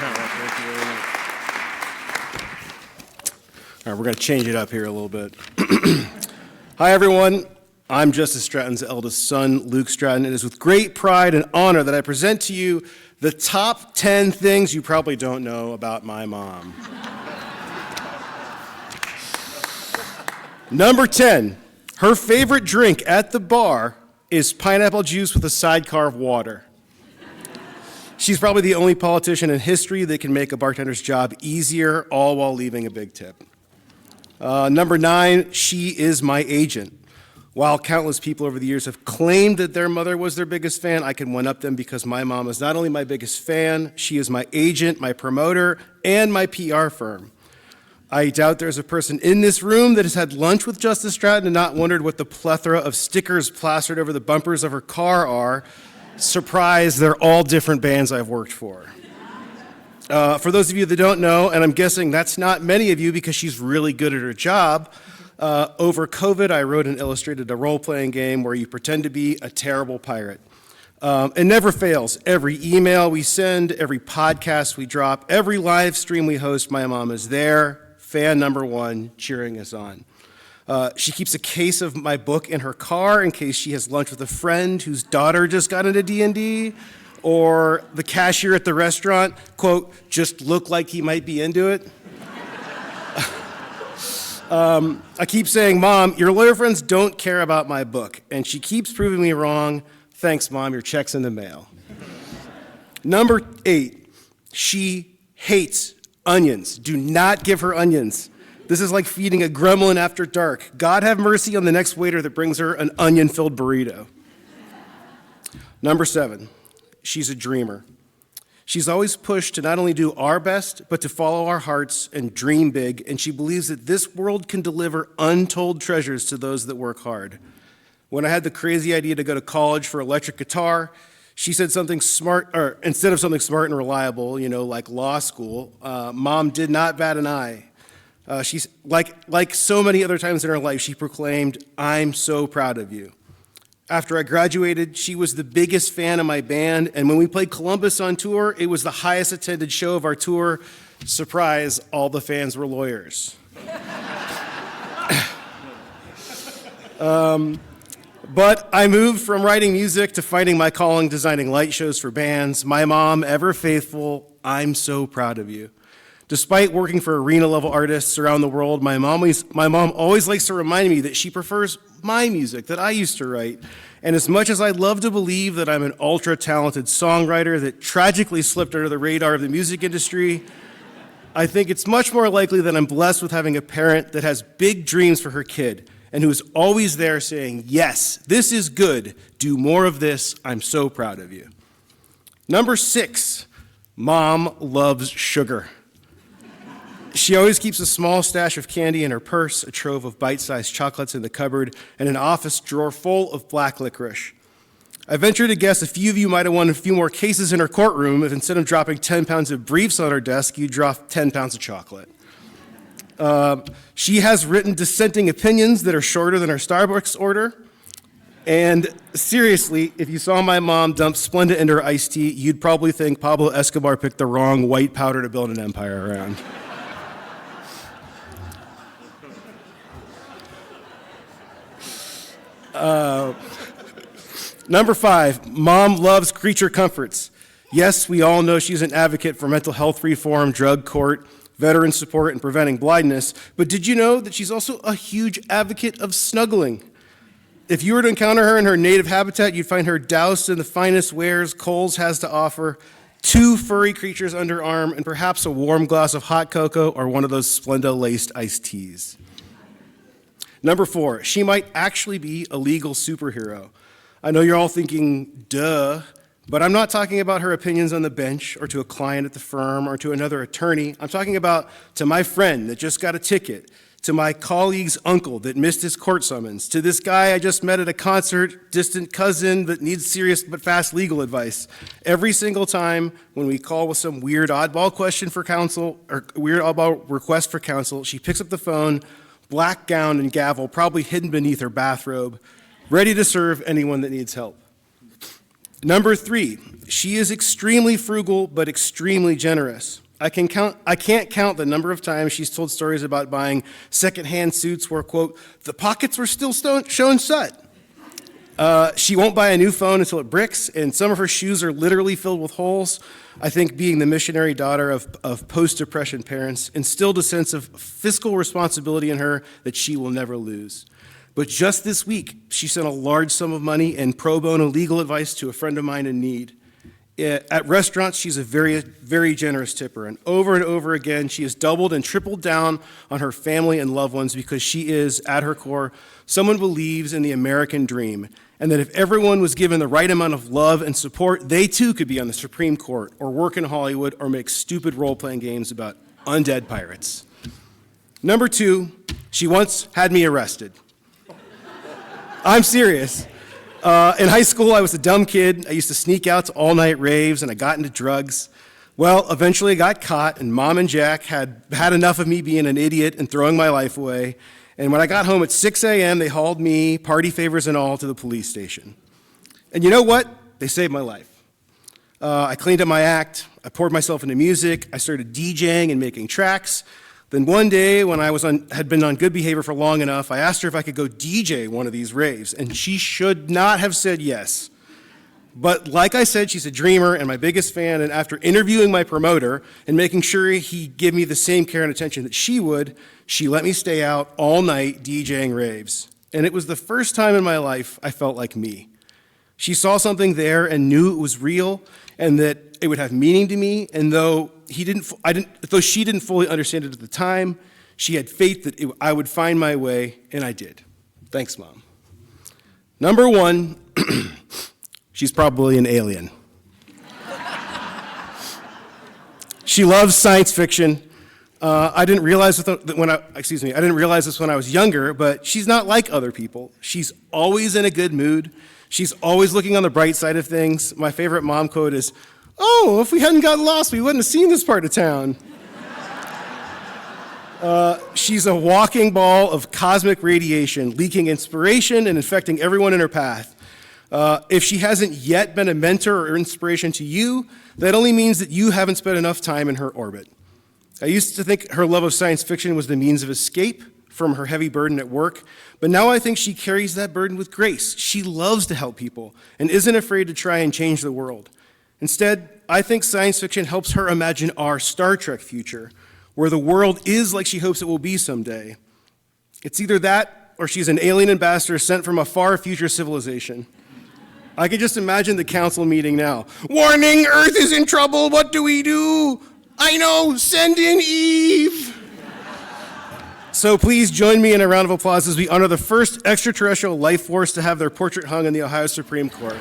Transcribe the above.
Thank you very much. All right, we're going to change it up here a little bit. Hi, everyone. I'm Justice Stratton's eldest son, Luke Stratton. It is with great pride and honor that I present to you the top 10 things you probably don't know about my mom. Number 10, her favorite drink at the bar is pineapple juice with a sidecar of water. She's probably the only politician in history that can make a bartender's job easier, all while leaving a big tip. Number 9, she is my agent. While countless people over the years have claimed that their mother was their biggest fan, I can one-up them because my mom is not only my biggest fan, she is my agent, my promoter, and my PR firm. I doubt there's a person in this room that has had lunch with Justice Stratton and not wondered what the plethora of stickers plastered over the bumpers of her car are. Surprise, they're all different bands I've worked for. For those of you that don't know, and I'm guessing that's not many of you because she's really good at her job, over COVID I wrote and illustrated a role-playing game where you pretend to be a terrible pirate. It never fails. Every email we send, every podcast we drop, every live stream we host, my mom is there, fan number one, cheering us on. She keeps a case of my book in her car in case she has lunch with a friend whose daughter just got into D&D, or the cashier at the restaurant, quote, just looked like he might be into it. I keep saying, Mom, your lawyer friends don't care about my book, and she keeps proving me wrong. Thanks, Mom, your check's in the mail. Number 8, she hates onions. Do not give her onions. This is like feeding a gremlin after dark. God have mercy on the next waiter that brings her an onion-filled burrito. Number 7, she's a dreamer. She's always pushed to not only do our best, but to follow our hearts and dream big, and she believes that this world can deliver untold treasures to those that work hard. When I had the crazy idea to go to college for electric guitar, she said something smart, or instead of something smart and reliable, like law school, Mom did not bat an eye. She's like so many other times in her life, she proclaimed, I'm so proud of you. After I graduated, she was the biggest fan of my band, and when we played Columbus on tour, it was the highest attended show of our tour. Surprise, all the fans were lawyers. But I moved from writing music to finding my calling designing light shows for bands. My mom, ever faithful, I'm so proud of you. Despite working for arena-level artists around the world, my mom always likes to remind me that she prefers my music that I used to write. And as much as I'd love to believe that I'm an ultra-talented songwriter that tragically slipped under the radar of the music industry, I think it's much more likely that I'm blessed with having a parent that has big dreams for her kid and who is always there saying, yes, this is good, do more of this, I'm so proud of you. Number 6, Mom loves sugar. She always keeps a small stash of candy in her purse, a trove of bite-sized chocolates in the cupboard, and an office drawer full of black licorice. I venture to guess a few of you might have won a few more cases in her courtroom if instead of dropping 10 pounds of briefs on her desk, you dropped 10 pounds of chocolate. She has written dissenting opinions that are shorter than her Starbucks order. And seriously, if you saw my mom dump Splenda into her iced tea, you'd probably think Pablo Escobar picked the wrong white powder to build an empire around. Number 5, Mom loves creature comforts. Yes, we all know she's an advocate for mental health reform, drug court, veteran support, and preventing blindness, but did you know that she's also a huge advocate of snuggling? If you were to encounter her in her native habitat, you'd find her doused in the finest wares Kohl's has to offer, 2 furry creatures under her arm, and perhaps a warm glass of hot cocoa or one of those Splenda-laced iced teas. Number 4, she might actually be a legal superhero. I know you're all thinking, duh, but I'm not talking about her opinions on the bench or to a client at the firm or to another attorney. I'm talking about to my friend that just got a ticket, to my colleague's uncle that missed his court summons, to this guy I just met at a concert, distant cousin that needs serious but fast legal advice. Every single time when we call with some weird oddball question for counsel or weird oddball request for counsel, she picks up the phone, black gown and gavel probably hidden beneath her bathrobe, ready to serve anyone that needs help. Number 3, she is extremely frugal but extremely generous. I can't count the number of times she's told stories about buying secondhand suits where, quote, the pockets were still shown shut. She won't buy a new phone until it bricks, and some of her shoes are literally filled with holes. I think being the missionary daughter of post-Depression parents instilled a sense of fiscal responsibility in her that she will never lose. But just this week, she sent a large sum of money and pro bono legal advice to a friend of mine in need. At restaurants, she's a very, very generous tipper, and over again, she has doubled and tripled down on her family and loved ones because she is, at her core, someone who believes in the American dream, and that if everyone was given the right amount of love and support, they too could be on the Supreme Court, or work in Hollywood, or make stupid role-playing games about undead pirates. Number 2, she once had me arrested. I'm serious. In high school, I was a dumb kid. I used to sneak out to all-night raves, and I got into drugs. Well, eventually I got caught, and Mom and Jack had enough of me being an idiot and throwing my life away. And when I got home at 6 a.m., they hauled me, party favors and all, to the police station. And you know what? They saved my life. I cleaned up my act. I poured myself into music. I started DJing and making tracks. Then one day, when I had been on good behavior for long enough, I asked her if I could go DJ one of these raves, and she should not have said yes. But like I said, she's a dreamer and my biggest fan, and after interviewing my promoter and making sure he'd give me the same care and attention that she would, she let me stay out all night DJing raves. And it was the first time in my life I felt like me. She saw something there and knew it was real and that it would have meaning to me, and though she didn't fully understand it at the time, she had faith that I would find my way, and I did. Thanks, Mom. Number 1, she's probably an alien. She loves science fiction. I didn't realize this when I was younger, but she's not like other people. She's always in a good mood. She's always looking on the bright side of things. My favorite mom quote is, "Oh, if we hadn't gotten lost, we wouldn't have seen this part of town." She's a walking ball of cosmic radiation, leaking inspiration and infecting everyone in her path. If she hasn't yet been a mentor or inspiration to you, that only means that you haven't spent enough time in her orbit. I used to think her love of science fiction was the means of escape from her heavy burden at work, but now I think she carries that burden with grace. She loves to help people and isn't afraid to try and change the world. Instead, I think science fiction helps her imagine our Star Trek future, where the world is like she hopes it will be someday. It's either that, or she's an alien ambassador sent from a far future civilization. I can just imagine the council meeting now. "Warning, Earth is in trouble, what do we do? I know, send in Eve." So please join me in a round of applause as we honor the first extraterrestrial life force to have their portrait hung in the Ohio Supreme Court.